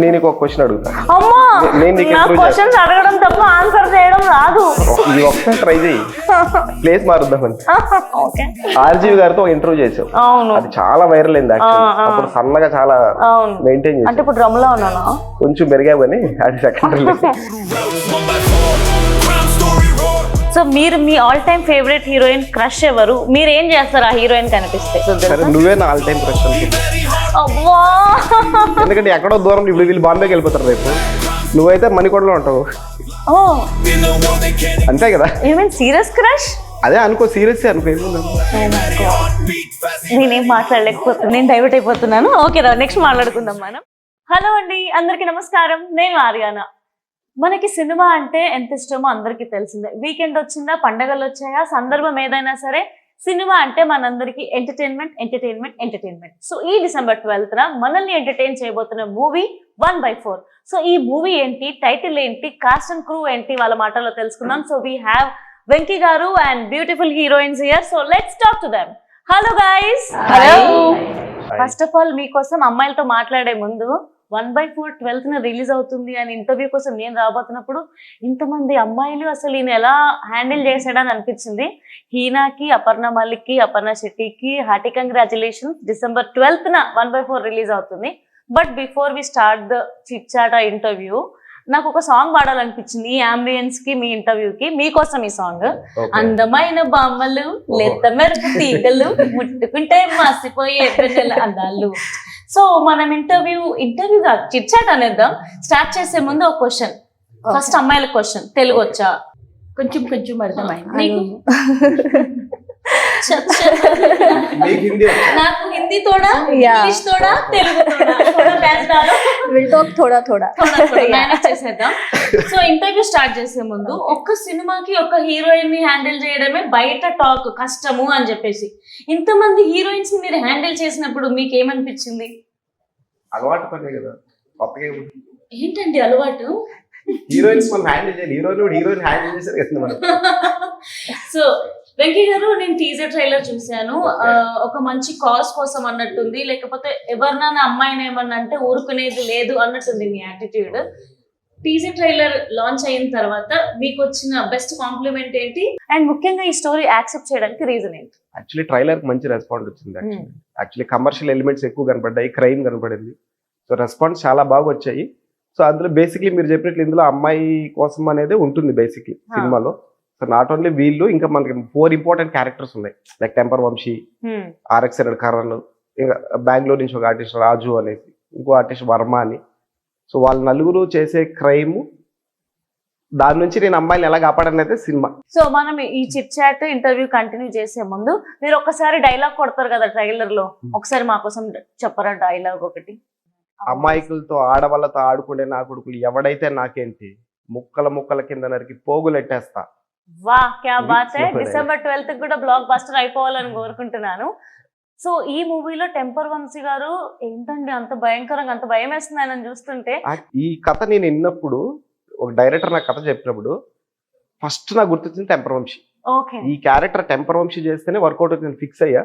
నేను ఒక క్వశ్చన్ అడుగుతా. అమ్మా నేను నీకు నా ఇంటర్వ్యూ క్వశ్చన్స్ అడగడం తప్ప ఆన్సర్ చేయడం రాదు. ఇది ఒకసారి ట్రై చేయి, ప్లేస్ మారుద్దామని. ఓకే, ఆర్జీవి గారితో ఇంటర్వ్యూ చేసావు, అవును అది చాలా వైరల్ అయింది. యాక్చువల్లీ అప్పుడు సన్నగా చాలా అవును. మెయింటైన్ అంటే చేసి ఇప్పుడు డ్రమ్ లో ఉన్నానా? కొంచెం పెరిగావు కానీ అది సెకండరీ. సో మీరు మీ all time favourite heroine crush ఎవరు? మీరు ఏం చేస్తారు ఆ హీరోయిన్ కనిపిస్తే? సరే, నువ్వే నా ఆల్ టైం క్రష్ అనుకో. అవ్వా, ఎందుకంటే ఎక్కడో దూరం, ఇప్పుడు వీళ్ళు బాంబేకి వెళ్ళిపోతారు రేపు, నువ్వైతే మణికొండలో ఉంటావు ఓ అంతే కదా. You mean serious crush? అదే అనుకో, సీరియస్ అనుకో. నేనేం మాట్లాడలేకపోతున్నాను, నేను డైవర్ట్ అయిపోతున్నాను. ఓకే రా, నెక్స్ట్ మాట్లాడుకుందాం మనం. హలో అండి, అందరికీ నమస్కారం, నేను ఆర్యానా. మనకి సినిమా అంటే ఎంత ఇష్టమో అందరికీ తెలిసిందే. వీకెండ్ వచ్చిందా, పండగలు వచ్చాయా, సందర్భం ఏదైనా సరే సినిమా అంటే మనందరికీ ఎంటర్టైన్మెంట్ ఎంటర్టైన్మెంట్ ఎంటర్టైన్మెంట్. సో ఈ December 12th మనల్ని ఎంటర్టైన్ చేయబోతున్న మూవీ 1/4. సో ఈ మూవీ ఏంటి, టైటిల్ ఏంటి, కాస్ట్ అండ్ క్రూ ఏంటి, వాళ్ళ మాటల్లో తెలుసుకుందాం. సో వీ హ్యావ్ వెంకీ గారు and beautiful heroines here. So let's talk to them. Hello guys. Hello. First of all మీకోసం అమ్మాయిలతో మాట్లాడే ముందు 1/4 12th రిలీజ్ అవుతుంది అని ఇంటర్వ్యూ కోసం నేను రాబోతున్నప్పుడు ఇంతమంది అమ్మాయిలు అసలు ఈయన ఎలా హ్యాండిల్ చేశాడని అనిపించింది. హీనాకి, అపర్ణ మలిక్కి, అపర్ణ శెట్టికి hearty congratulations. December 12th 1/4 release అవుతుంది. But before we start the chit chat interview, నాకు ఒక సాంగ్ పాడాలనిపించింది ఈ అంబియన్స్ కి, మీ ఇంటర్వ్యూకి. మీకోసం ఈ సాంగ్. అందమైన బామ్మలు, లేత మెరుపు తీగలు, ముట్టుకుంటే మాసిపోయే పెద్దల అందాలు. సో మనం ఇంటర్వ్యూగా చిట్ చాట్ అనేద్దాం. స్టార్ట్ చేసే ముందు ఒక క్వశ్చన్, ఫస్ట్ అమ్మాయిల క్వశ్చన్. తెలుగు వచ్చా? కొంచెం కొంచెం అర్థమైంది నీకు? నాకు హిందీ తోడా, ఇంగ్లీష్ తోడా, తెలుగు తోడా బ్యాచ్ డాలో. విల్ టాక్ థోడా థోడా మేనేజ్ చేసేద్దాం. సో ఇంటర్వ్యూ స్టార్ట్ చేసే ముందు, ఒక్క సినిమాకి ఒక హీరోయిన్ ని హ్యాండిల్ చేయడమే బయట టాక్ కష్టము అని చెప్పేసి, ఇంతమంది హీరోయిన్స్ ని మీరు హ్యాండిల్ చేసినప్పుడు మీకు ఏమనిపించింది? అలవాటు పనే కదా, కొత్తగా ఏంటండి అలవాటు? హీరోయిన్స్ మనం హ్యాండిల్ చేయాలి, హీరోయిన్ హ్యాండిల్ చేశారు కదా మనం. సో వెంకీ గారు, నేను టీజర్ ట్రైలర్ చూశాను. ఒక మంచి కాజ్ కోసం అన్నట్టుంది, లేకపోతే ఎవరినైనా అమ్మాయిని ఏమన్నా అంటే ఊరుకునేది లేదు అన్నట్టుంది మీ యాటిట్యూడ్. టీజర్ ట్రైలర్ లాంచ్ అయిన తర్వాత మీకు వచ్చిన బెస్ట్ కాంప్లిమెంట్ ఏంటి, అండ్ ముఖ్యంగా ఈ స్టోరీ యాక్సెప్ట్ చేయడానికి రీజన్ ఏంటి? యాక్చువల్లీ ట్రైలర్ కి మంచి రెస్పాన్స్ వచ్చింది. యాక్చువల్లీ కమర్షియల్ ఎలిమెంట్స్ ఎక్కువ కనపడ్డాయి, క్రైమ్ కనపడింది. సో రెస్పాన్స్ చాలా బాగా వచ్చాయి. సో అందులో బేసిక్లీ మీరు చెప్పినట్లు ఇందులో అమ్మాయి కోసం అనేది ఉంటుంది బేసిక్లీ సినిమాలో. సో నాట్ ఓన్లీ వీళ్ళు, ఇంకా మనకి 4 ఇంపార్టెంట్ క్యారెక్టర్స్ ఉన్నాయి. Like Temper Vamsi, RX Karan, ఇంకా బెంగళూరు నుంచి ఒక ఆర్టిస్ట్ రాజు అనేసి, ఇంకో ఆర్టిస్ట్ వర్మ అని. సో వాళ్ళ నలుగురు చేసే క్రైమ్, దాని నుంచి నేను అమ్మాయిని ఎలా కాపాడనైతే సినిమా. సో మనం ఈ చిట్ చాట్ ఇంటర్వ్యూ కంటిన్యూ చేసే ముందు మీరు ఒకసారి డైలాగ్ కొడతారు కదా ట్రైలర్ లో, ఒకసారి మా కోసం చెప్పరా డైలాగ్ ఒకటి? అమాయకులతో ఆడవాళ్ళతో ఆడుకునే నా కొడుకులు ఎవడైతే నాకేంటి, ముక్కల ముక్కల కింద నరికి పోగులెట్టేస్తా. వా, క్యా బాత్ హై. December 12th కూడా బ్లాక్ బస్టర్ అయిపోవాలని కోరుకుంటున్నాను. సో ఈ మూవీలో టెంపర్ వంశీ గారు ఏంటండి అంత భయంకరంగా, అంత భయం వేస్తుంది ఆయన చూస్తుంటే. ఈ కథ నేను విన్నప్పుడు, ఒక డైరెక్టర్ నాకు కథ చెప్పినప్పుడు ఫస్ట్ నాకు గుర్తొచ్చింది టెంపర్ వంశీ. ఓకే, ఈ క్యారెక్టర్ టెంపర్ వంశీ చేస్తేనే వర్కౌట్ అవుతుంది ఫిక్స్ అయ్యా.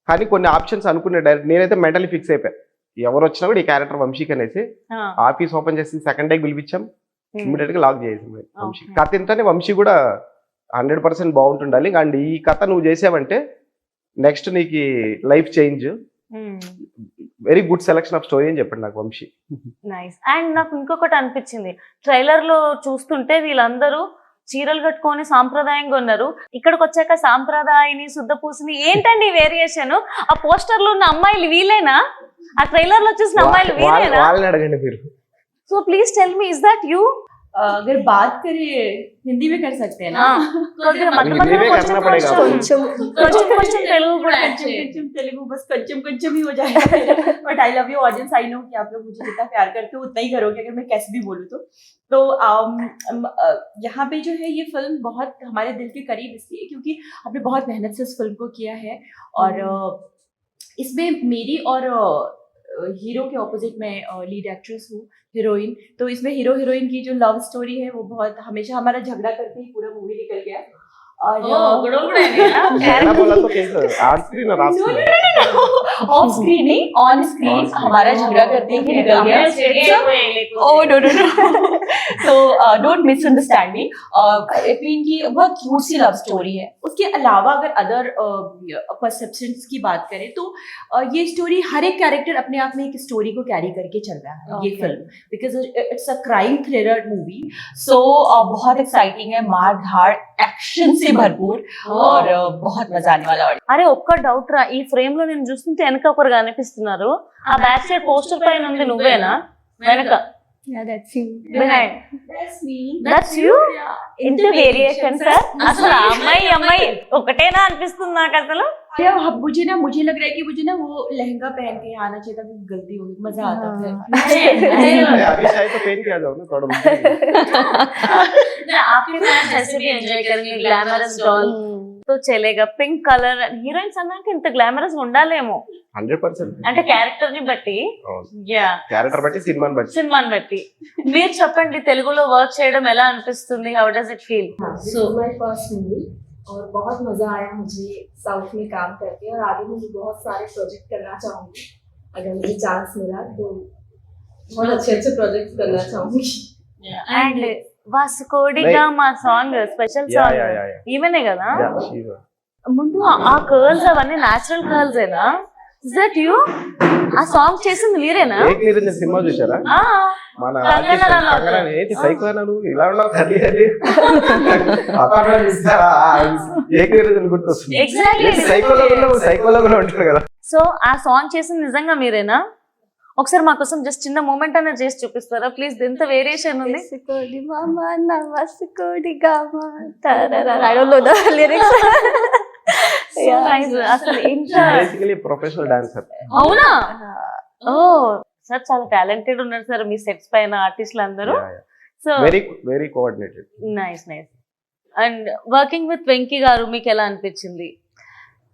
కానీ కొన్ని ఆప్షన్స్ అనుకునే డైరెక్ట్ నేనైతే మెంటలీ ఫిక్స్ అయిపోయా, ఎవరు వచ్చినా కూడా ఈ క్యారెక్టర్ వంశీకి అనేసి. ఆఫీస్ ఓపెన్ చేసి సెకండ్ డే పిలిపించాం, ఇమ్మీడియట్ గా లాక్ చేసాం వంశీ. కథ ఇంతనే వంశీ కూడా 100% బాగుంటుండాలి. అండ్ ఈ కథ నువ్వు చేసావంటే నెక్స్ట్ నీకు life change, very good selection of story అని చెప్పండి నాకు వంశీ. నైస్. అండ్ నాకు ఇంకొకటి అనిపించింది, ట్రైలర్ లో చూస్తుంటే వీళ్ళందరూ చీరలు కట్టుకొని సాంప్రదాయంగా ఉన్నారు. ఇక్కడికి వచ్చాక సాంప్రదాయని, శుద్ధ పూసని, ఏంటండి వేరియేషన్? ఆ పోస్టర్ లో ఉన్న అమ్మాయిలు వీలేనా? ఆ ట్రైలర్ లో చూసిన అమ్మాయిలు వీలేనా? వాళ్ళని అడగండి మీరు. So please tell me, is that you? अगर बात करें हिंदी में कर सकते हैं ना? तेलुगु बस कंचम कंचम ही हो जाएगा. But I love you audience, I know कि आप लोग मुझे जितना प्यार करते हो उतना ही करोगे अगर मैं कैसे भी बोलूँ तो यहाँ पे जो है ये फिल्म बहुत हमारे दिल के करीब इसलिए क्योंकि आपने बहुत मेहनत से इस फिल्म को किया है. और इसमें मेरी और हीरो के ऑपोजिट में लीड एक्ट्रेस हूँ, हीरोइन. तो इसमें हीरो हीरोइन की जो लव स्टोरी है वो बहुत, हमेशा हमारा झगड़ा करके ही पूरा मूवी निकल गया. और बोला तो कैसे आर्ट स्क्रीन और ऑफ स्क्रीन नहीं, ऑन स्क्रीन हमारा झगड़ा करते ही निकल गया. Oh no no no. So don't misunderstand me. एपिन की बहुत क्यूट सी लव स्टोरी है. उसके अलावा अगर अदर परसेप्शंस की बात करें तो ये स्टोरी हर एक कैरेक्टर अपने आप में एक स्टोरी को कैरी करके चल रहा है. ये film because it's a crime thriller movie. So बहुत एक्साइटिंग है, मार धाड़ एक्शन से भरपूर और बहुत मजा आने वाला है. అరే ఒక్క డౌట్ రా, ఈ ఫ్రేమ్ లో నేను చూస్తుంటే వెనక ఒకరు కనిపిస్తున్నారు. ఆ బ్యాక్ సైడ్ పోస్టర్ పైన ఉంది నువ్వేనా? వెనక Yeah, that's you. Behind That's me. That's you. ఇంత వేరియేషన్ సార్. అసలు ఆ అమ్మాయి ఒకటేనా అనిపిస్తుంది నాకు అసలు. अब मुझे लग रहा है कि मुझे ना वो लहंगा पहन के आना चाहिए था, गलती हो गई, मजा आता फिर. अभी शायद तो पहन के आ जाओ ना थोड़ा बहुत. आपके फैंस ऐसे भी एंजॉय करेंगे ग्लैमरस डॉल तो चलेगा. పింక్ కలర్ హీరోయిన్స్ అన్నాక ఇంత గ్లామరస్ ఉండాలేమో 100%. అంటే క్యారెక్టర్ ని బట్టి. యా, క్యారెక్టర్ బట్టి సినిమాని బట్టి. సినిమాని బట్టి. మీరు చెప్పండి, తెలుగులో వర్క్ చేయడం ఎలా అనిపిస్తుంది? How does it feel? So my first movie और बहुत मजा आया मुझे साउथ में काम करके, और आगे मुझे बहुत सारे प्रोजेक्ट करना चाहूंगी अगर मुझे चांस मिला तो. बहुत अच्छे अच्छे प्रोजेक्ट करना चाहूंगी. అండ్ వాసుకోడిగా మా song special yeah song yeah yeah yeah. ఈమెనే కదా. Yeah, she's a- ముందు ఆ కర్ల్స్ అవన్నీ నేచురల్ కర్ల్స్ ఏనా? Is that you? ఆ సాంగ్ చేసింది మీరేనా? ఏక్ నిరంజన్ సినిమా చూసారా? ఆ, మన కంగనా artist రనౌత్. కంగనా ఏంటి సైకో నువ్వు ఇలా ఉన్నావు కర్రీ అది అక్కడ చూస్తారా? ఏక్ నిరంజన్ గుర్తొస్తుంది. ఎగ్జాక్ట్లీ. సైకోలో కూడా ఉంటారు కదా. సో ఆ సాంగ్ చేసింది నిజంగా మీరేనా? ఒకసారి మా కోసం జస్ట్ చిన్న మూమెంట్ అనేది చేసి చూపిస్తారా ప్లీజ్? ఎంత వేరియేషన్ ఉంది. Vasikodi mama na vasikodi gama tarara. I don't know the lyrics. So nice. అసలు ఇంత బేసికలీ ప్రొఫెషనల్ డాన్సర్. అవునా? ఓ సార్ చాలా టాలెంటెడ్ ఉన్నారు సార్ మీ సెట్స్ పైన ఆర్టిస్టులు అందరూ. So very very coordinated. Nice nice. And working with Venky గారు మీకు ఎలా అనిపించింది?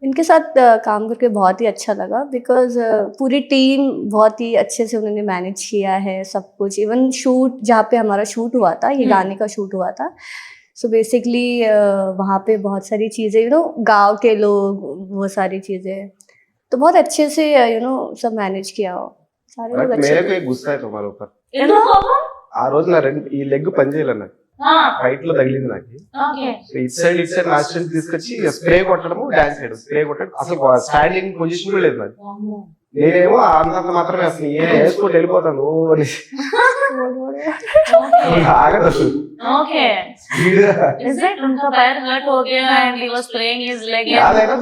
इनके साथ काम करके बहुत ही अच्छा लगा बिकॉज पूरी टीम बहुत ही अच्छे से उन्होंने मैनेज किया है सब कुछ. इवन शूट जहाँ पे हमारा शूट हुआ था, ये गाने का शूट हुआ था, सो बेसिकली वहाँ पे बहुत सारी चीज़ें गांव के लोग, वो सारी चीज़ें तो बहुत अच्छे से सब मैनेज किया हो. सारे लोग बट अच्छे मेरे को एक गुस्सा है तुम्हारे ऊपर. ఎందుకు? ఆ రోజు నా రెండు ఈ లెగ్ పని చేయలేదు నాకు. ఫైట్ లో తగిలింది నాకు. ఓకే. సో ఇట్ సైడ్ నా స్ట్రెంత్ తీసుకొచ్చి స్ప్రే కొట్టడము, డాన్స్ చేయడం, స్ప్రే కొట్టడం, అసలు స్టాండింగ్ పొజిషన్ కూడా లేదు నాకు. నేనేమో అంతంత మాత్రమే అసలు వేసుకుంటూ వెళ్ళిపోతాను. ఆగదు అసలు. ఓకే. స్పీడ్ Is it उनका पैर हर्ट हो गया and he was spraying his leg? రాదైనా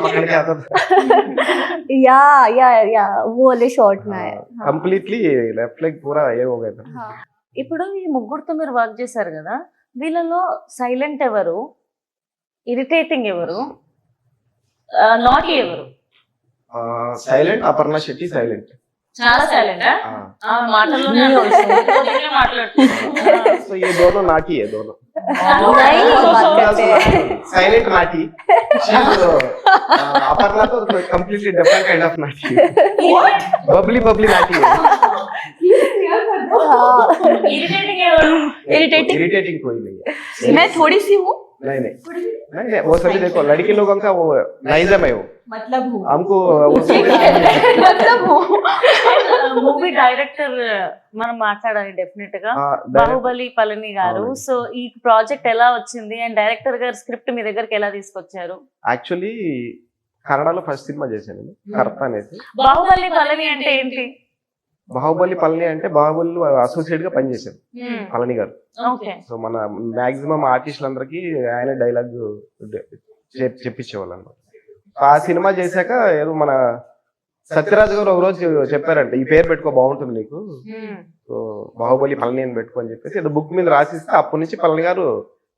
పక్కడికి అతను या वो वाले शॉट में है. కంప్లీట్లీ లెఫ్ట్ లెగ్ పూరా ఏ हो गया था. हाँ. ఇప్పుడు ఈ ముగ్గురుతో మీరు వర్క్ చేశారు కదా, వీళ్ళలో సైలెంట్ ఎవరు, ఇరిటేటింగ్ ఎవరు, నాటీ ఎవరు? Silent Aparna Shetty silent. చాలా సైలెంట్. ఆ మాటల్లోనే మాట్లాడుతున్నారు. సో ये दोनों नाटी है दोनों. नहीं बात करते हैं. साइलेंट नाटी. अपर्णा तो completely different kind of नाटी. बबली नाटी है. ఇరిటేటింగ్ ఎవరు? इरिटेटिंग कोई नहीं है. मैं थोड़ी सी हूँ, नहीं वो सभी देखो लड़की लोगों का वो नाइजम है वो. मतलब हूँ, हमको मतलब हूँ. మూవీ డైరెక్టర్ మనం మాట్లాడాలి డెఫినెట్ గా. బాహుబలి పళని గారు. సో ఈ ప్రాజెక్ట్ ఎలా వచ్చింది అండ్ డైరెక్టర్ గారు స్క్రిప్ట్ మీ దగ్గరికి ఎలా తీసుకొచ్చారు? యాక్చువల్లీ కన్నడలో ఫస్ట్ సినిమా చేశాను కర్త అనేది. బాహుబలి పళని అంటే ఏంటి? బాహుబలి పళని అంటే బాహుబలి అసోసియేట్ గా పనిచేశారు పళని గారు. ఓకే. సో మన మాక్సిమం ఆర్టిస్టులందరికీ ఆయన డైలాగ్ చెప్పించేవాళ్ళు అన్నమాట. ఆ సినిమా చేశాక ఏదో మన సత్యరాజ్ గారు ఒక రోజు చెప్పారంట, ఈ పేరు పెట్టుకో బాగుంటుంది నీకు, సో బాహుబలి పళని అని పెట్టుకో అని చెప్పేసి ఏదో బుక్ మీద రాసిస్తే అప్పటి నుంచి పళని గారు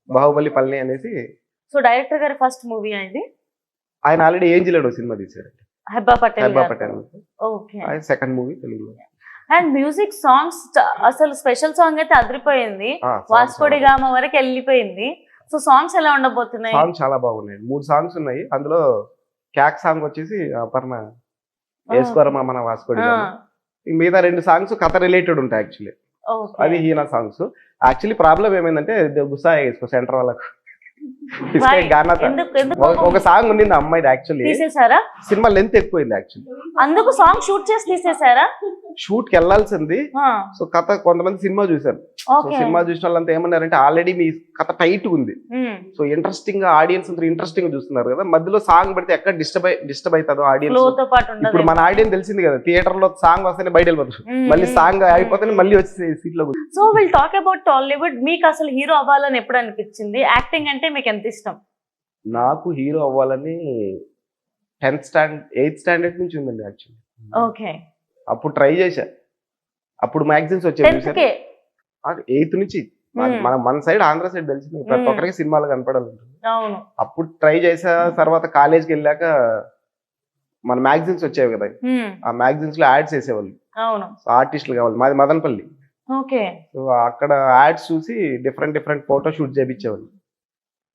బాహుబలి పళని అనేసి. సో డైరెక్టర్ గారి ఫస్ట్ మూవీ అయింది. ఆయన ఆల్రెడీ ఏంజిలేడు సినిమా తీశారు, హెబ్బా పటేల్. ఓకే. ఆయన సెకండ్ మూవీ తెలుగులో. అండ్ మ్యూజిక్ సాంగ్స్ అసలు స్పెషల్ సాంగ్ అయితే అదిరిపోయింది, వాస్కోడి గామ వరకు వెళ్ళిపోయింది. సో సాంగ్స్ ఎలా ఉండబోతున్నాయి? సాంగ్ చాలా బాగున్నాయి. 3 సాంగ్స్ ఉన్నాయి. అందులో క్యాక్ సాంగ్ వచ్చేసి అపర్ణ వేసుకోరమా మన వాస్కోడి గామ. మిగతా 2 సాంగ్స్ కథ రిలేటెడ్ ఉంటాయి యాక్చువల్లీ. అది హీనా సాంగ్స్. యాక్చువల్లీ ప్రాబ్లం ఏమైందంటే గుస్సా వేసుకో సెంటర్ వాళ్ళకు. ఇస్కే గానా తా. ఎందుకు ఒక సాంగ్ ఉండింది ఆ అమ్మాయిది యాక్చువల్లీ, తీసేసారా? సినిమా లెంత్ ఎక్కువైంది యాక్చువల్లీ. అందుకు సాంగ్ షూట్ చేసి తీసేసారా? షూట్ కి వెళ్ళాల్సింది. సో కథ కొంతమంది సినిమా చూసారు. So okay. సినిమా చూసిన వాళ్ళంతా ఏమన్నారంటే ఆల్రెడీ మీ కథ టైట్ ఉంది, సో ఇంట్రెస్టింగ్ గా ఆడియన్స్ అంతా ఇంట్రెస్టింగ్ గా చూస్తున్నారు కదా, మధ్యలో సాంగ్ పెడితే ఎక్కడ డిస్టర్బ్ అవుతుందో ఫ్లో ఆడియన్స్. తో పాటు ఉండదు. ఇప్పుడు మన ఆడియన్స్ తెలిసింది కదా, థియేటర్ లో సాంగ్ వస్తేనే బయట వెళ్ళిపోతారు, మళ్ళీ సాంగ్ అయిపోతే మళ్ళీ వచ్చి సీట్ లో కూర్చుంటారు. So will talk about Tollywood. మీకు అసలు హీరో అవ్వాలని ఎప్పుడు అనిపించింది? యాక్టింగ్ అంటే మీకు ఎంత ఇష్టం? నాకు హీరో అవ్వాలని 8th స్టాండర్డ్ నుంచి ఉందండి యాక్చువల్లీ. ఓకే. అప్పుడు ట్రై చేశా, అప్పుడు మ్యాగజైన్స్ 10th వచ్చాయి. కే? 8th నుంచి మన సైడ్ ఆంధ్ర సైడ్ తెలిసింది, ప్రతి ఒక్కరికి సినిమాలు కనపడాలి. అవును. అప్పుడు ట్రై చేసా. తర్వాత కాలేజ్కి వెళ్ళాక మన మ్యాగజైన్స్ వచ్చేవి కదా, ఆ మ్యాగజైన్స్ లో యాడ్స్ వేసేవాళ్ళు, అవును. ఆర్టిస్టులు కావాలి. మాది మదనపల్లి. ఓకే. సో అక్కడ యాడ్స్ చూసి డిఫరెంట్ ఫోటో షూట్ చేయించేవాళ్ళు.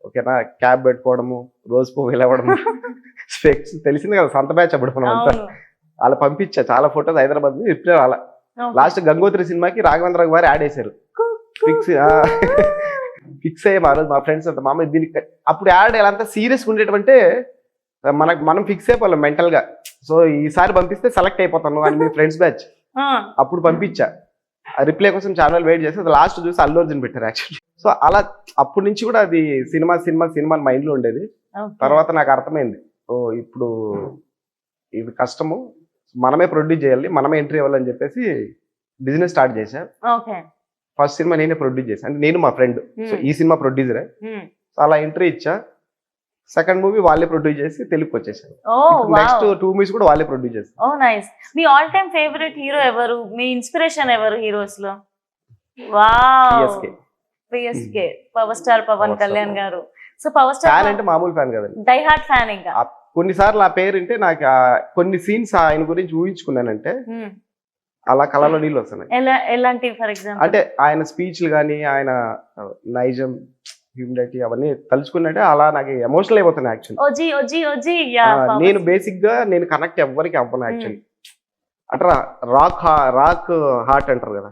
ఓకేనా, క్యాబ్ పెట్టుకోవడము, రోజు పువ్వు ఇవ్వడము, స్పెక్స్ తెలిసింది కదా, సొంత బ్యాచ్ అప్పుడు మనం అంతా. అవును. అలా పంపించా చాలా ఫోటోస్ హైదరాబాద్ నుంచి. రిప్లై అలా లాస్ట్ గంగోత్రి సినిమాకి రాఘవేంద్ర గారు యాడ్ వేశారు. ఫిక్స్ అయ్యాం ఆ రోజు మా ఫ్రెండ్స్ అంతా. మామ దీనికి అప్పుడు యాడ్ ఎలా అంతా సీరియస్ ఉండేటంటే మనం ఫిక్స్ అయిపోవాలి మెంటల్ గా. సో ఈసారి పంపిస్తే సెలెక్ట్ అయిపోతాను అని మీ ఫ్రెండ్స్ బ్యాచ్. అప్పుడు పంపించా. ఆ రిప్లై కోసం చాలా వెయిట్ చేస్తే లాస్ట్ చూసి అల్లు అర్జున్ పెట్టారు యాక్చువల్లీ. సో అలా అప్పటి నుంచి కూడా అది సినిమా మైండ్ లో ఉండేది. తర్వాత నాకు అర్థమైంది, ఓ ఇప్పుడు ఇది కష్టము, మనమే ప్రొడ్యూస్ చేయాలి, మనమే ఎంట్రీ ఇవ్వాలని చెప్పేసి బిజినెస్ స్టార్ట్ చేశా. ఓకే. ఫస్ట్ సినిమా నేనే ప్రొడ్యూస్ చేశాను, అంటే నేను మా ఫ్రెండ్. సో ఈ సినిమా ప్రొడ్యూసరే. సో అలా ఎంట్రీ ఇచ్చా. సెకండ్ మూవీ వాళ్ళే ప్రొడ్యూస్ చేసి తెలుగుకి వచ్చేసారు. నెక్స్ట్ 2 మూవీస్ కూడా వాళ్ళే ప్రొడ్యూస్ చేస్తారు. Oh nice. మీ ఆల్ టైమ్ ఫేవరెట్ హీరో ఎవరు? మీ ఇన్స్పిరేషన్ ఎవరు హీరోస్ లో? Wow, PSK power star Pavan Kalyan garu. So power star fan అంటే మామూలు ఫ్యాన్ కదండి, డై హార్ట్ ఫ్యాన్. ఇంకా కొన్నిసార్లు ఆ పేరు అంటే నాకు కొన్ని సీన్స్ ఆయన గురించి ఊహించుకున్నానంటే అలా కళలో నీళ్ళు వస్తున్నాయి. ఎలాంటి? ఫర్ ఎగ్జాంపుల్ అంటే ఆయన స్పీచ్లు కానీ, ఆయన నైజం, హ్యూమిలిటీ అవన్నీ తలుచుకున్నట్టే అలా నాకు ఎమోషనల్ అయిపోతున్నాయి యాక్చువల్లీ. నేను బేసిక్ గా నేను కనెక్ట్ ఎవ్వరికి అవ్వను యాక్చువల్లీ. అంటే రాక్ హార్ట్ అంటారు కదా,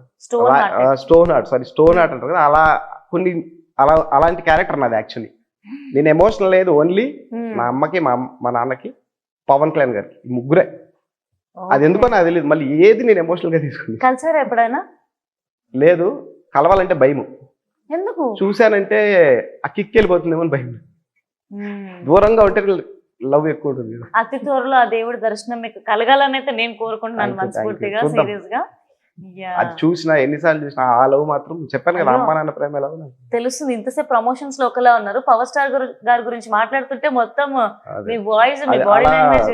స్టోన్ హార్ట్ అంటారు కదా, అలా కొన్ని అలాంటి క్యారెక్టర్ నాది యాక్చువల్లీ. నేను ఎమోషనల్ లేదు, ఓన్లీ మా అమ్మకి మా నాన్నకి పవన్ కళ్యాణ్ గారికి, ఈ ముగ్గురే. అది ఎందుకో నాకు తెలియదు, మళ్ళీ ఏది నేను ఎమోషనల్ గా తీసుకున్నాను. కలిసారా ఎప్పుడైనా? లేదు, కలవాలంటే భయం. ఎందుకు? చూశానంటే ఆ కిక్ వెళ్ళిపోతుందేమో అని భయం. దూరంగా ఉంటే లవ్ ఎక్కువ ఉంటుంది. అతి త్వరలో ఆ దేవుడి దర్శనం మీకు కలగాలని అయితే నేను కోరుకుంటున్నాను మనస్ఫూర్తిగా, సీరియస్ గా. అది చూసినా ఎన్నిసార్లు చూసినా ఆ లవ్ మాత్రం చెప్పాను కదా, అమ్మా నాన్న ప్రేమ ఎలా తెలుస్తుంది. ఇంతసేపు ప్రమోషన్స్ లో ఒకలా ఉన్నారు, పవర్ స్టార్ గారి గురించి మాట్లాడుతుంటే మొత్తం మీ వాయిస్, మీ బాడీ లాంగ్వేజ్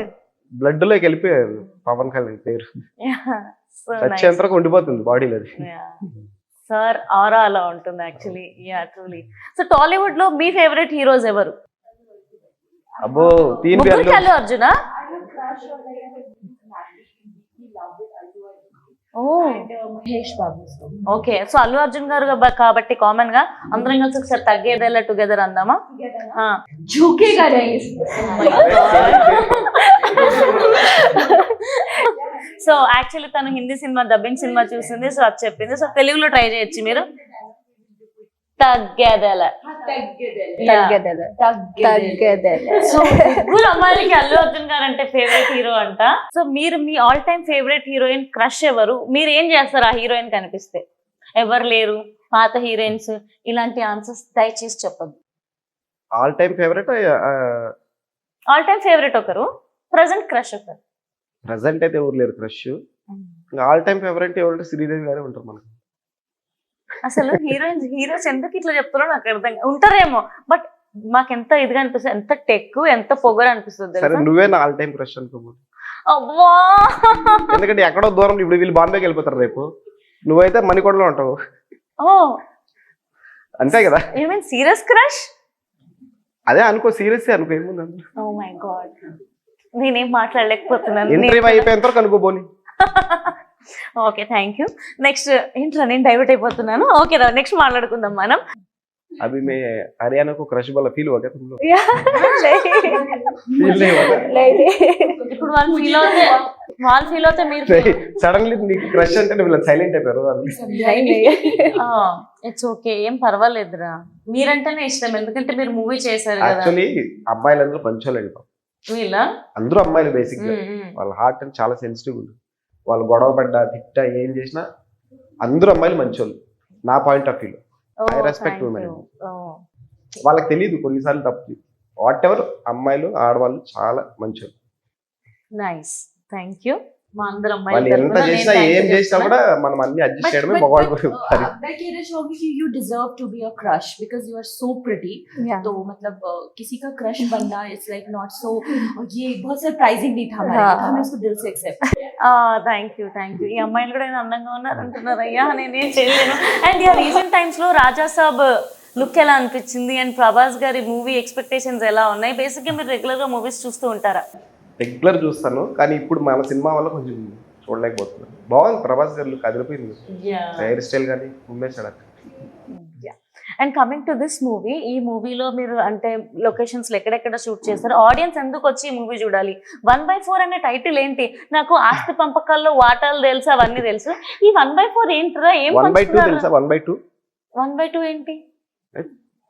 బ్లడ్ లోకి వెళ్ళిపోయారు. పవన్ కళ్యాణ్ పేరు చచ్చేంతరకు ఉండిపోతుంది బాడీలో. సార్ ఆరా అలా ఉంటుంది actually. Yeah truly. So Tollywood లో మీ ఫేవరెట్ హీరోస్ ఎవరు? అబ్బో, అల్లు అర్జునా? మహేష్ బాబు. ఓకే. సో అల్లు అర్జున్ గారు కాబట్టి కామన్ గా అందరం కలిసి ఒకసారి తగ్గేదేలా టుగెదర్ అందామా? సో యాక్చువల్లీ తను హిందీ సినిమా డబ్బింగ్ సినిమా చూసింది, సో అది చెప్పింది. సో తెలుగులో ట్రై చేయొచ్చు మీరు. తగ్గేదేలా. సో ముగ్గురు అమ్మాయిలకి అల్లు అర్జున్ గారు అంటే ఫేవరెట్ హీరో అంట. సో మీరు మీ all time favourite heroine crush ఎవరు? మీరు ఏం చేస్తారు ఆ హీరోయిన్ కనిపిస్తే? ఎవరు లేరు, పాత హీరోయిన్స్, ఇలాంటి ఆన్సర్స్ దయచేసి చెప్పద్దు. ఆల్ టైమ్ ఫేవరెట్ ఒకరు, ప్రెసెంట్ క్రష్ ఒకరు. ప్రెసెంట్ అయితే ఎవరు లేరు క్రష్. ఆల్ టైమ్ ఫేవరెట్ ఎవరంటే శ్రీదేవి గారే ఉంటారు మనకు. అసలు హీరోస్ ఎందుకు ఇట్లా చెప్తారో నాకు అర్థం ఉంటారేమో, బట్ మాకు ఎంత ఇదిగా అనిపిస్తుంది, ఎంత టెక్, ఎంత పొగరు అనిపిస్తుంది. నువ్వే నా ఆల్ టైమ్ క్రష్ అనుకోబోదు. అవ్వా, ఎందుకంటే ఎక్కడో దూరం, ఇప్పుడు వీళ్ళు బాంబేకి వెళ్ళిపోతారు రేపు, నువ్వైతే మణికొండలో ఉంటావు. ఓ అంతే కదా. You mean serious crush? అదే అనుకో, సీరియస్ అనుకో, ఏముంది. ఓ మై గాడ్, నేనేం మాట్లాడలేకపోతున్నాను. ఇంటర్వ్యూ అయిపోయేంత వరకు అనుకోబోని. Okay, thank you. నెక్స్ట్ ఏంట్రా నేను డైవర్ట్ అయిపోతున్నాను. ఓకే రా, నెక్స్ట్ మాట్లాడుకుందాం మనం. अभी मैं हरियाणा को क्रश वाला फील हो गया तुम लोग नहीं फील नहीं होगा नहीं ఇప్పుడు వాళ్ళు ఫీల్ అవుతే మీరు సడన్లీ నీకు క్రష్ అంటే వీళ్ళు సైలెంట్ అయిపోయారు नहीं ఇట్స్ ఓకే, ఏం పర్వాలేదురా. మీరంటేనే ఇష్టం, ఎందుకంటే మీరు మూవీ చేశారు కదా. యాక్చువల్లీ అమ్మాయిలందరూ పంచోలేండి వీళ్ళ అందరూ అమ్మాయిలు బేసిక్ గా వాళ్ళ హార్ట్ అని చాలా సెన్సిటివ్ ఉంది. వాళ్ళు గొడవ పడ్డా తిట్టా ఏం చేసినా అందరూ అమ్మాయిలు మంచోళ్ళు నా point of view. I respect women. వాళ్ళకి తెలియదు కొన్నిసార్లు తప్పు. వాట్ ఎవర్ అమ్మాయిలు ఆడవాళ్ళు చాలా మంచోళ్ళు. Nice, thank you. మా అందరం వాళ్ళు ఎంత చేసినా ఏం చేసినా కూడా మనం అన్ని అడ్జస్ట్ చేయడమే మగవాళ్ళు. मैं कहना चाहूंगी कि you deserve to be a crush because you are so pretty. तो मतलब किसी का क्रश बनना इट्स लाइक नॉट सो, ये बहुत सरप्राइजिंग नहीं था हमारे लिए, तो हमने उसको दिल से एक्सेप्ट. Thank you. ఈ అమ్మాయిలు కూడా ఏదో అందంగా ఉన్నారు అంటున్నారు. అయ్యా నేనేం చేయలేను. అండ్ ఇయర్ రీసెంట్ టైమ్స్ లో రాజా సాబ్ లుక్ ఎలా అనిపించింది అండ్ ప్రభాస్ గారి మూవీ ఎక్స్పెక్టేషన్స్ ఎలా ఉన్నాయి? బేసిక్ గా మీరు రెగ్యులర్ గా మూవీస్ చూస్తూ ఉంటారా? రెగ్యులర్ చూస్తాను కానీ ఇప్పుడు మన సినిమా వల్ల కొంచెం చూడలేకపోతున్నాను. బాగుంది ప్రభాస్ గారు లుక్ అదిరిపోయింది. హెయిర్ స్టైల్ కానీ ఉమ్మేశాడు. And coming to this movie, ఈ మూవీలో మీరు అంటే లొకేషన్స్ ఎక్కడెక్కడ షూట్ చేస్తారు? ఆడియన్స్ ఎందుకు వచ్చి ఈ మూవీ చూడాలి? 1/4 అనే టైటిల్ ఏంటి? నాకు ఆస్తి పంపకాల్లో వాటాలు తెలుసు, అవన్నీ తెలుసు. ఈ 1/4 ఏంట్రా? ఏం 1/2 తెలుసా? 1/2 1/2 ఏంటి?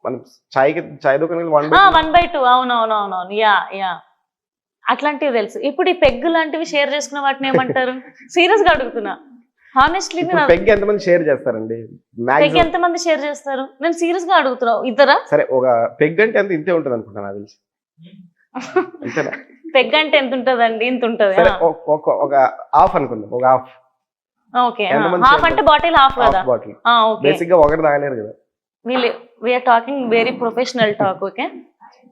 మనం చాయ్ దుకాణం 1/2 అవునవునవునవును. యా అట్లాంటివి తెలుసు. ఇప్పుడు ఈ పెగ్ లాంటివి షేర్ చేసుకున్న వాటిని ఏమంటారు? సీరియస్ గా అడుగుతున్నా, హానెస్ట్లీ. పెగ్ ఎంతమంది షేర్ చేస్తారండి? పెగ్ ఎంతమంది షేర్ చేస్తారు? నేను సీరియస్ గా అడుగుతున్నా. ఇద్దరా? సరే ఒక పెగ్ అంటే ఎంత ఇంతే ఉంటుంది అనుకుంటాను నాకు తెలిసి. అంతేనా? పెగ్ అంటే ఎంత ఉంటదండి? ఇంత ఉంటది. సరే ఒక హాఫ్ అనుకుందాం. ఒక హాఫ్. ఓకే, హాఫ్ అంటే బాటిల్ హాఫ్ కదా. బాటిల్ బేసిక్ గా ఒకటి తాగలేరు కదా. We are talking very professional talk. Okay,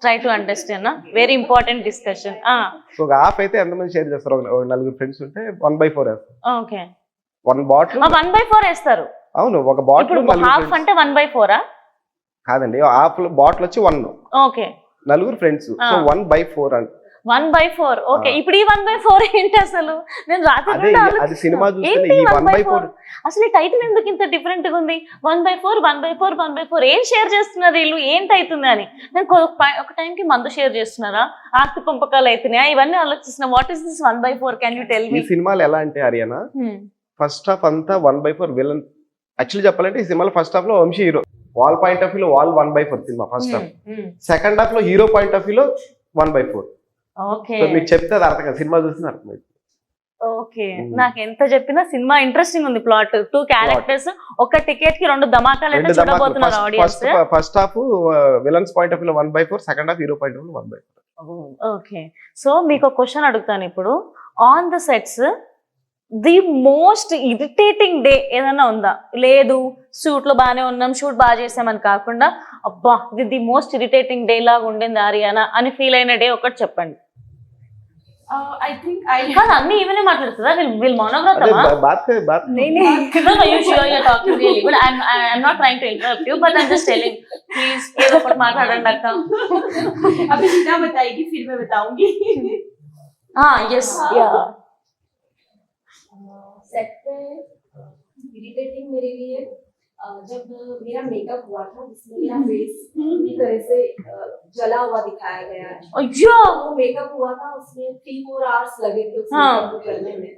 try to understand. Very important discussion. So ఒక హాఫ్ అయితే ఎంతమంది షేర్ చేస్తారు? ఒక 4 ఫ్రెండ్స్ ఉంటే 1/4 వేస్తారు. ఓకే, 1 బాటిల్ 1/4 వేస్తారు. అవును, ఒక బాటిల్ హాఫ్ అంటే 1/4 కాదండి. హాఫ్ బాటిల్ వచ్చి 1. ఓకే, 4 ఫ్రెండ్స్, సో 1/4 అంట. 1/4. ఓకే, ఇప్పుడు ఈ 1/4 ఏంటి అసలు? నేను రాత్రి అది సినిమా చూస్తే ఈ 1/4 అసలు ఈ టైటిల్ ఎందుకు ఇంత డిఫరెంట్ గా ఉంది? 1/4 ఏం షేర్ చేస్తున్నారు వీళ్ళు? ఏంటి అవుతుంది అని నేను ఒక టైంకి మందు షేర్ చేస్తున్నారా, ఆస్తి పంపకాలు అవుతున్నాయా, ఇవన్నీ ఆలోచిస్తున్నా. What is this 1/4? Can you tell me? ఈ సినిమాలు ఎలా అంటే హరియానా, ఫస్ట్ హాఫ్ అంతా 1/4 విలన్. యాక్చువల్లీ చెప్పాలంటే ఈ సినిమాలో ఫస్ట్ హాఫ్ లో వంశీ హీరో, వాల్ పాయింట్ ఆఫ్ వ్యూ లో వాల్ 1/4 సినిమా ఫస్ట్ హాఫ్. సెకండ్ హాఫ్ లో హీరో పాయింట్ ఆఫ్ వ్యూ లో 1/4. ఓకే, మీకు చెప్తే అది అర్థం కాదు, సినిమా చూసిన అర్థం. ఓకే, నాకు ఎంత చెప్పినా సినిమా ఇంట్రెస్టింగ్ ఉంది. ప్లాట్, 2 క్యారెక్టర్స్, ఒక టికెట్ కి 2 ధమాకాలు అయితే చూడబోతున్నారు audience. First half villains point of view లో 1/4, second half hero point of view 1/4. Okay, so మీకు ఒక క్వశ్చన్ అడుగుతాను ఇప్పుడు. On the sets the most irritating day ఏదైనా ఉందా? లేదు షూట్ లో బాగానే ఉన్నాం, షూట్ బాగా చేసామని కాకుండా అబ్బా ఇది ది మోస్ట్ ఇరిటేటింగ్ డే లాగా ఉండింది ఆరియానా అని ఫీల్ అయిన డే ఒకటి చెప్పండి. I think I కాదు, అన్ని ఈవెనే మాట్లాడుతుందా? వీళ్ళు మౌనవ్రతమా? I'm not trying to interrupt you, but I'm just telling. Please ఏదో ఒకటి మాట్లాడండి అక్క. अभी सीधा बताएगी फिर मैं बताऊंगी. yes. सेट पे इरिटेटिंग मेरे लिए जब मेरा मेकअप हुआ था जिसमें मेरा फेस पूरी तरह से जला हुआ दिखाया गया है. अय्यो, वो मेकअप हुआ था उसमें 3-4 आवर्स लगे थे उसमें मेकअप करने में.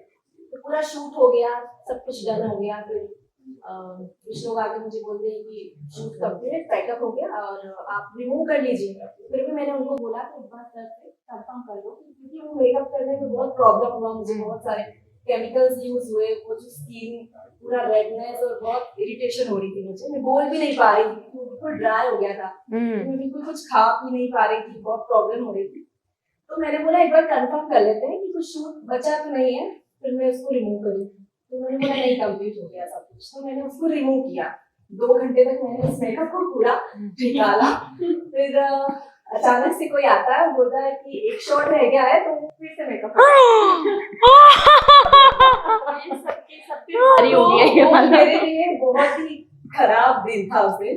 तो पूरा शूट हो गया, सब कुछ डन हो गया. फिर कुछ लोग आके मुझे बोलते हैं कि शूट कंप्लीट, पैकअप हो गया और आप रिमूव कर लीजिए. फिर भी मैंने उनको बोला कि एक बार सर से कंफर्म कर लो, क्योंकि वो मेकअप करने में बहुत प्रॉब्लम हुआ मुझे. बहुत सारे केमिकल्स यूज हुए, वो जो स्किन पूरा रेडनेस और बहुत इरिटेशन हो रही थी मुझे. मैं बोल भी नहीं पा रही थी क्योंकि बिल्कुल ड्राई हो गया था. मैं बिल्कुल कुछ खा भी नहीं पा रही थी, बहुत प्रॉब्लम हो रही थी. तो मैंने बोला एक बार कंफर्म कर लेते हैं कि कुछ शूट बचा तो नहीं है, फिर मैं उसको रिमूव करूँ. तो मैंने बोला नहीं, कंप्लीट हो गया सब कुछ. तो मैंने उसको रिमूव किया. 2 घंटे तक मैंने उस मेकअप को पूरा निकाला. फिर अचानक से कोई आता है, बोलता है कि एक शॉट रह गया है, तो फिर से मेकअप मेरे लिए बहुत ही खराब दिन था उस दिन.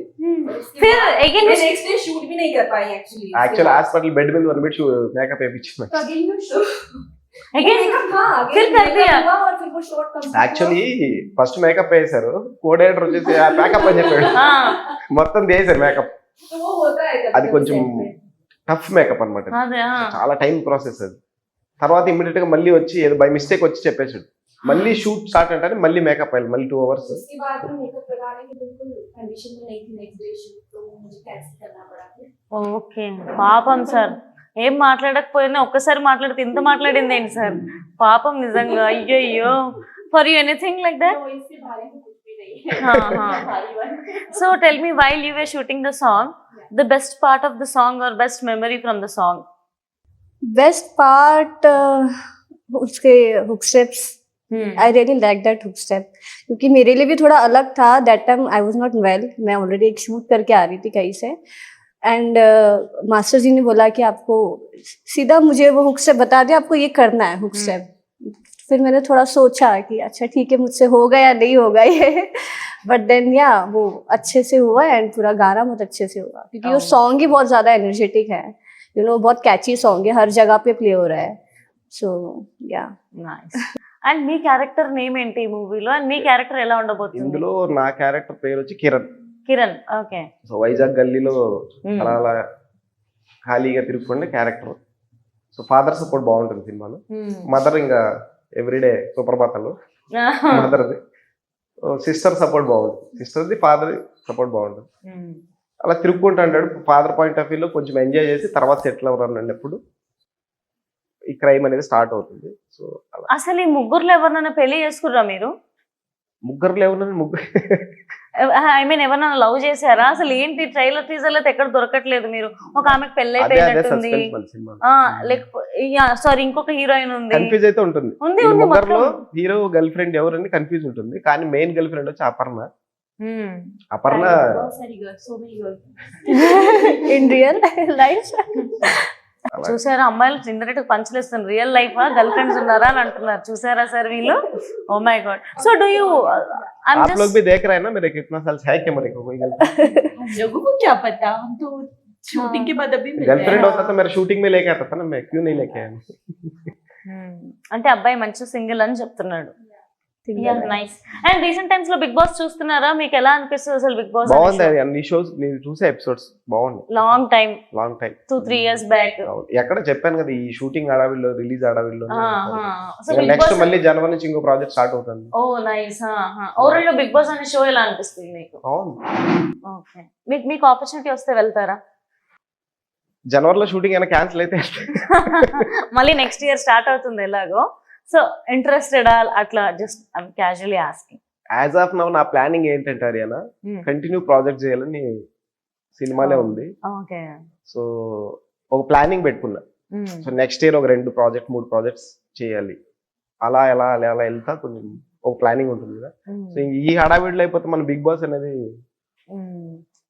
फिर अगेन नेक्स्ट डे शूट भी नहीं कर पाई एक्चुअली. యాక్చువల్ హాస్పిటల్ బెడ్ మీద 1 బిట్ మేకప్ వేయించాను. अगेन मैं Again? मेकअप हाँ फिर again कर makeup दिया? हुआ और फिर वो short complete actually first makeup వేశారు, కోఆర్డినేటర్ వచ్చేసి మేకప్ అని చెప్పాడు, ఆ, మొత్తం చేశారు మేకప్. तो वो होता है అది కొంచెం టఫ్ మేకప్ అనమాట, అదే ఆ. చాలా టైం ప్రాసెస్ అది. తర్వాత ఇమ్మీడియట్ గా మళ్ళీ వచ్చి ఏదో బై మిస్టేక్ వచ్చి చెప్పేసాడు, మళ్ళీ షూట్ స్టార్ట్ అంటే మళ్ళీ మేకప్ అయ్యాలి, మళ్ళీ 2 hours. उसके बाद में मेकअप लगाने की बिल्कुल कंडीशन में नहीं थी नेक्स्ट डे शूट, तो मुझे कैंसिल करना पड़ा फिर। ఓకే పాపం సార్, ఏం మాట్లాడకపోయినా ఒక్కసారి మాట్లాడితే ఇంత మాట్లాడింది ఏంటి సార్, పాపం నిజంగా. అయ్యో for you anything like that? तो इसके बारे में कुछ भी नहीं है। हाँ, हाँ. हमारी बात। So tell me while you were shooting the song, the best part of the song or best memory from the song? Best part उसके hook steps, I really like that hook step, क्योंकि मेरे लिए भी थोड़ा अलग था. That time I was not well, मैं already एक शूट करके आ रही थी कहीं से, एंड मास्टर जी ने बोला कि आपको सीधा मुझे वो हुक स्टेप बता दिया, आपको ये करना है हुक स्टेप. फिर मैंने थोड़ा सोचा कि अच्छा ठीक है, मुझसे होगा या नहीं होगा ये, बट देन या वो अच्छे से हुआ एंड पूरा गाना बहुत अच्छे से हुआ, क्योंकि वो सॉन्ग ही बहुत ज्यादा एनर्जेटिक है, यू नो, बहुत कैची सॉन्ग है, हर जगह पे प्ले हो रहा है. सो या nice. And me character name ఏంటి ఈ మూవీలో, అండ్ మీ క్యారెక్టర్ ఎలా ఉండబోతుంది? ఇందులో నా క్యారెక్టర్ పేరు వచ్చి కిరణ్. కిరణ్. ఓకే. సో వైజాగ్ గల్లీలో అలా అలా ఖాళీగా తిరుగుతుండే క్యారెక్టర్. సో ఫాదర్ సపోర్ట్ బాగుంటుంది సినిమాలో, మదర్ ఇంకా ఎవ్రీడే సుప్రభాతాలు మదర్ది, సిస్టర్ సపోర్ట్ బాగుంటుంది, సిస్టర్ది ఫాదర్ సపోర్ట్ బాగుంటుంది. అలా తిరుగుకుంటూ అంటాడు, ఫాదర్ పాయింట్ ఆఫ్ వ్యూలో కొంచెం ఎంజాయ్ చేసి తర్వాత సెటిల్ అవ్వరు అన్నప్పుడు ఈ క్రైమ్ అనేది స్టార్ట్ అవుతుంది. సో అలా అసలు ఈ ముగ్గురులో ఎవరినైనా పెళ్లి చేసుకుర్రా మీరు? ముగ్గురు లేవునని ముగ్గురు ఐ మీన్ ఎవరైనా లవ్ చేశారా? అసలు ఏంటి ట్రైలర్ టీజర్ అయితే ఎక్కడ దొరకట్లేదు. మీరు ఒక ఆమెకు పెళ్లి అదే అదే అయిపోయినట్టుంది, సస్పెన్స్ మన సినిమా. లేకపోతే సారీ ఇంకొక హీరోయిన్ ఉంది. కన్ఫ్యూజ్ అయితే ఉంటుంది. ఉంది ఈ ఉంది ముగ్గురులో మొత్తం. హీరో గర్ల్ ఫ్రెండ్ ఎవరని కన్ఫ్యూజ్ ఉంటుంది, కానీ మెయిన్ గర్ల్ ఫ్రెండ్ వచ్చి అపర్ణ. అపర్ణ बहुत सारी girls, so many girls. in real life. చూసారా అమ్మాయిలు ఇండైరెక్ట్ పంచలేస్తున్నారు, రియల్ లైఫ్ గర్ల్ ఫ్రెండ్స్ ఉన్నారా అని అంటున్నారు. చూసారా సార్ వీళ్ళు? Oh my god. So do you आप लोग भी देख रहे हैं ना मेरे कितना साल है क्या मेरे को कोई हम लोगों को क्या पता, हम तो शूटिंग के बाद अभी मिलते गर्लफ्रेंड हैं। होता तो मेरा शूटिंग में लेके आता था ना, मैं क्यों नहीं लेके आया? అంటే అబ్బాయి మంచి సింగిల్ అని చెప్తున్నాడు. నైస్. అండ్ రీసెంట్ టైమ్స్ లో బిగ్ బాస్ చూస్తున్నారా? మీకు ఎలా అనిపిస్తుంది అసలు బిగ్ బాస్? బాగుంది, అన్ని షోస్ నేను చూసే ఎపిసోడ్స్ బాగుంది. లాంగ్ టైం 2-3 years బ్యాక్ ఎక్కడ చెప్పాను కదా, ఈ షూటింగ్ అడవిలో రిలీజ్ అడవిలో. సో బిగ్ నెక్స్ట్ బాస్, మళ్ళీ జనవరి నుంచి ఇంకో ప్రాజెక్ట్ స్టార్ట్ అవుతుంది. ఓ నైస్. ఓవరాల్ బిగ్ బాస్ అనే షో ఎలా అనిపిస్తుంది మీకు? బాగుంది. ఓకే, మీకు ఆపర్చునిటీ వస్తే వెళ్తారా? జనవరిలో షూటింగ్ అయినా క్యాన్సిల్ అయితే మళ్ళీ నెక్స్ట్ ఇయర్ స్టార్ట్ అవుతుంది ఎలాగో. సో ఇంట్రెస్టెడ్ అట్లా just I'm casually asking. As of now నా ప్లానింగ్ ఏంటంటే హరియానా కంటిన్యూ ప్రాజెక్ట్ చేయాలని సినిమానే ఉంది. ఓకే. సో ఒక ప్లానింగ్ పెట్టుకున్నా. సో నెక్స్ట్ ఇయర్ ఒక 2 ప్రాజెక్ట్ 3 ప్రాజెక్ట్స్ చేయాలి, అలా ఎలా అలా అలా వెళ్తా కొంచెం ఒక ప్లానింగ్ ఉంటుంది కదా. సో ఈ హడావిడిలో అయిపోతే మన బిగ్ బాస్ అనేది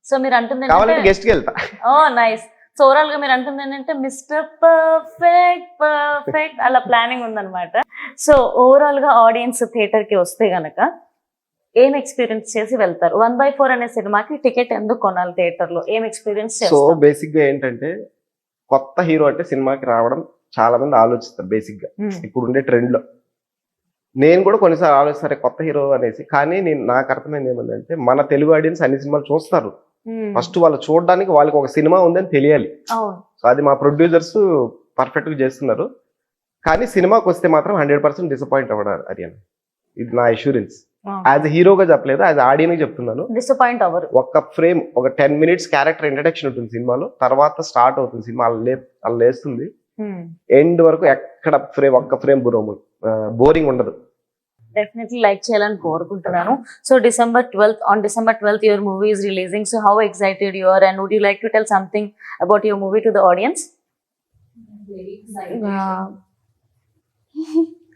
సో మీరు అంటుంది కావాలంటే గెస్ట్ కి వెళ్తా. ఓ నైస్. సో ఓవరాల్ గా మీరు అంటుంది ఏంటంటే మిస్టర్ పర్ఫెక్ట్ అలా ప్లానింగ్ ఉందన్నమాట. సో ఓవరాల్ గా ఆడియన్స్ థియేటర్ కి వస్తే గనక ఏం ఎక్స్పీరియన్స్ చేసి వెళ్తారు? 1/4 అనే సినిమాకి టికెట్ ఎందుకు కొనాలి థియేటర్ లో? ఏం ఎక్స్పీరియన్స్ సో చేస్తారు? బేసిక్ గా ఏంటంటే కొత్త హీరో అంటే సినిమాకి రావడం చాలా మంది ఆలోచిస్తారు బేసిక్ గా ఇప్పుడు ఉండే ట్రెండ్ లో. నేను కూడా కొన్నిసార్లు ఆలోచిస్తారు కొత్త హీరో అనేసి, కానీ నాకు అర్థమైంది ఏమంటే మన తెలుగు ఆడియన్స్ అన్ని సినిమాలు చూస్తారు. ఫస్ట్ వాళ్ళు చూడడానికి వాళ్ళకి ఒక సినిమా ఉందని తెలియాలి. సో అది మా ప్రొడ్యూసర్స్ పర్ఫెక్ట్ గా చేస్తున్నారు. కానీ సినిమాకి వస్తే మాత్రం 100% డిసప్పాయింట్ అవ్వడారు హరియానా, ఇది నా అష్యూరెన్స్. యాజ్ హీరోగా చెప్పలేదు, యాజ్ ఆడియన్ గా చెప్తున్నాను. డిసప్పాయింట్ అవ్వరు. ఒక ఫ్రేమ్ ఒక 10 minutes క్యారెక్టర్ ఇంట్రడక్షన్ ఉంటుంది సినిమాలో, తర్వాత స్టార్ట్ అవుతుంది సినిమా, అలా లేస్తుంది ఎండ్ వరకు ఎక్కడ ఒక్క ఫ్రేమ్ బోరింగ్ ఉండదు. డెఫినెట్లీ లైక్ చేయాలని కోరుకుంటున్నాను. So December 12th your movie is releasing. So how excited you are, and would you like to tell something about your movie to the audience? Very excited.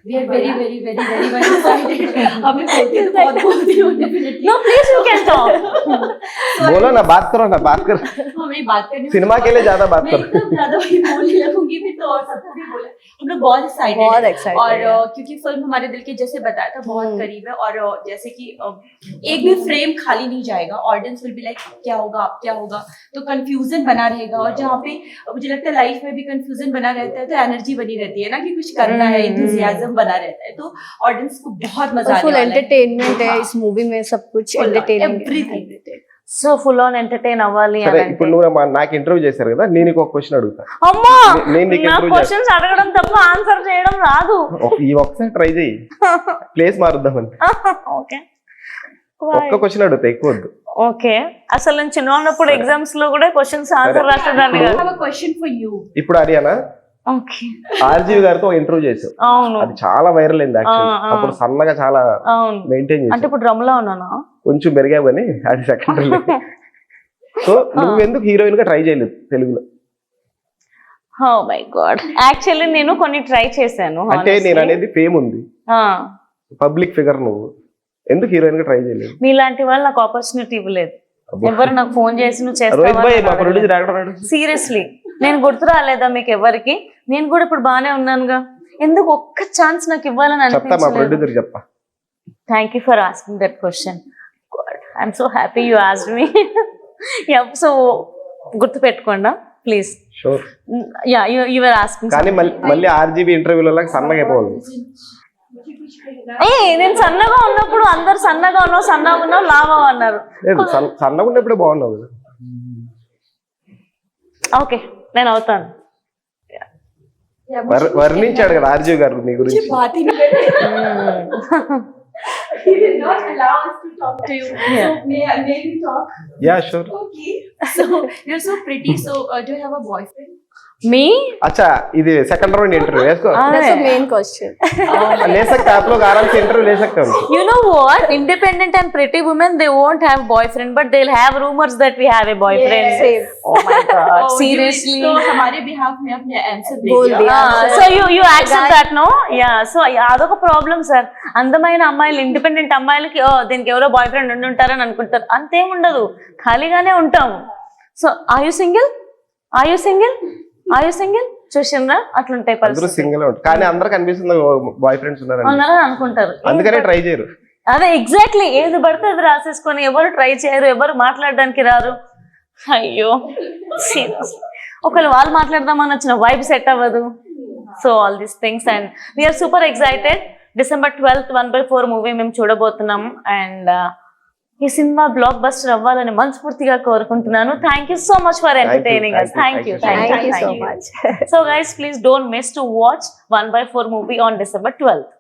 We are very excited. हमें बोलते तो बहुत बोलती हूँ definitely. No, please you can talk. बोलो ना, बात करो ना, बात करो. हमें बात करनी सिनेमा के लिए ज्यादा बात मैं करो. एकदम ज्यादा वही बोलने लगूंगी फिर तो और सबको भी बोला हम लोग बहुत एक्साइटेड बहुत है एक्साइटेड और है। क्योंकि फिल्म हमारे दिल के जैसे बताया था बहुत हम्म। करीब है और जैसे कि एक भी फ्रेम खाली नहीं जाएगा, ऑडियंस विल बी लाइक क्या होगा अब क्या होगा, तो कंफ्यूजन बना रहेगा। और जहाँ पे मुझे लगता है लाइफ में भी कंफ्यूजन बना रहता है तो एनर्जी बनी रहती है ना कि कुछ करना है, इंथुजियाज्म बना रहता है, तो ऑडियंस को बहुत मजा आने फुल वाला है। एंटरटेनमेंट है हाँ। इस मूवी में, सब कुछ Full on, entertaining everything. So full on entertain అవ్వాలి సరే అని ఇప్పుడు నువ్వు నాకు ఇంటర్వ్యూ చేశారు కదా, నేను నీకు ఒక క్వశ్చన్ అడుగుతా. అమ్మా నేను నీకు నా ఇంటర్వ్యూ క్వశ్చన్స్ అడగడం తప్ప ఆన్సర్ చేయడం రాదు. ఈ ఒక్కసారి ట్రై చేయి, ప్లేస్ మారుద్దామని. ఓకే ఒక్క క్వశ్చన్ అడుగుతా, ఎక్కువ వద్దు. ఓకే అసలు నేను చిన్న ఉన్నప్పుడు ఎగ్జామ్స్ లో కూడా క్వశ్చన్స్ ఆన్సర్ రాసేదాన్ని I కాదు. have a question for you. ఇప్పుడు హరియానా ఓకే ఆర్జీవి గారితో ఇంటర్వ్యూ చేసావు, అవును అది చాలా వైరల్ అయింది యాక్చువల్లీ. ఆ. అప్పుడు సన్నగా చాలా అవును మెయింటైన్ అంటే చేసావు, ఇప్పుడు డ్రమ్ లో ఉన్నానా? కొంచెం పెరిగావు అని అది సెకండరీ. సో నువ్వు ఎందుకు హీరోయిన్ గా ట్రై చేయలేదు తెలుగులో? ఓ మై గాడ్, యాక్చువల్లీ నేను కొన్ని ట్రై చేశాను. అంటే నేను అనేది ఫేమ్ ఉంది, ఆ, పబ్లిక్ ఫిగర్, నువ్వు ఎందుకు హీరోయిన్ గా ట్రై చేయలేదు? మీలాంటి వాళ్ళు నాకు ఆపర్చునిటీ ఇవ్వలేదు. అబ్బో. ఎవరు నాకు ఫోన్ చేసి నువ్వు రోహిత్ భాయ్ మా చేస్తావా? ప్రొడ్యూసర్ అన్నాడు. సీరియస్లీ నేను గుర్తు రాలేదా మీకు ఎవరికి? నేను కూడా ఇప్పుడు బానే ఉన్నానుగా, ఎందుకు ఒక్క ఛాన్స్ నాకు ఇవ్వాలని చెప్తా, మా అనిపించలేదు. ప్రొడ్యూసర్ చెప్తా. Thank you for asking that question. I'm so happy you asked me. So గుర్తు పెట్టుకోండా please. Sure. Yeah your asking. కానీ మళ్ళీ ఆర్జీబీ ఇంటర్వ్యూలో సన్నగా అయిపోవాలి. నేను సన్నగా ఉన్నప్పుడు అందరు సన్నగా ఉన్నావు లావా అన్నారు. లేదు, సన్నగా ఉన్నప్పుడే బాగున్నావు కదా. ఓకే నేను అవుతాను. వర్ణించాడు కదా ఆర్జీవి గారు మీ గురించి. बात ही नहीं करते. He did not allow us to talk to you. Yeah. So may we talk? Yeah sure. Okay. So you're so pretty. So do you have a boyfriend? మీ अच्छा ఇది సెకంड राउंड इंटरव्यू है इसको That's the main question. ले सकते हैं आप लोग आराम से इंटरव्यू ले सकते हो. You know what? Independent and pretty women, they won't have boyfriend, but they'll have rumors that we have a boyfriend. Yes. Same. Oh my God! Oh, Seriously? तो हमारे behalf में अपने आंसर दे बोल दिया. दिया. So you accept that, no? Yeah. So అదొక problem sir. అందమైన అమ్మాయిలు, ఇండిపెండెంట్ అమ్మాయిలకి దీనికి ఎవరో బాయ్ ఫ్రెండ్ ఉండి ఉంటారని అనుకుంటారు. అంతేం ఉండదు, ఖాళీగానే ఉంటాము. So are you single? Are you single? Are you single? చూసిండ్రా అట్లుంటాయి అందరూ పరిస్థితి. సింగిల్ ఉంటారు కానీ అందరికి అనిపిస్తుంది బాయ్ ఫ్రెండ్స్ ఉన్నారని, ఉన్నారని అనుకుంటారు. అందుకనే ట్రై చేయరు. అదే ఎగ్జాక్ట్లీ, ఏది పడితే అది రాసేసుకొని ఎవరు ట్రై చేయరు, ఎవరు మాట్లాడడానికి రారు. అయ్యో సీరియస్, ఒకవేళ వాళ్ళు మాట్లాడదామని వచ్చిన వైబ్ సెట్ అవ్వదు. So all these things and we are super excited. December 12th 1/4 movie మేము చూడబోతున్నాం అండ్ ఈ సినిమా బ్లాక్ బస్టర్ అవ్వాలని మనస్ఫూర్తిగా కోరుకుంటున్నాను. Thank you so much for entertaining us. Thank you. Thank you so much. So guys, please don't miss to watch 1/4 movie on December 12th.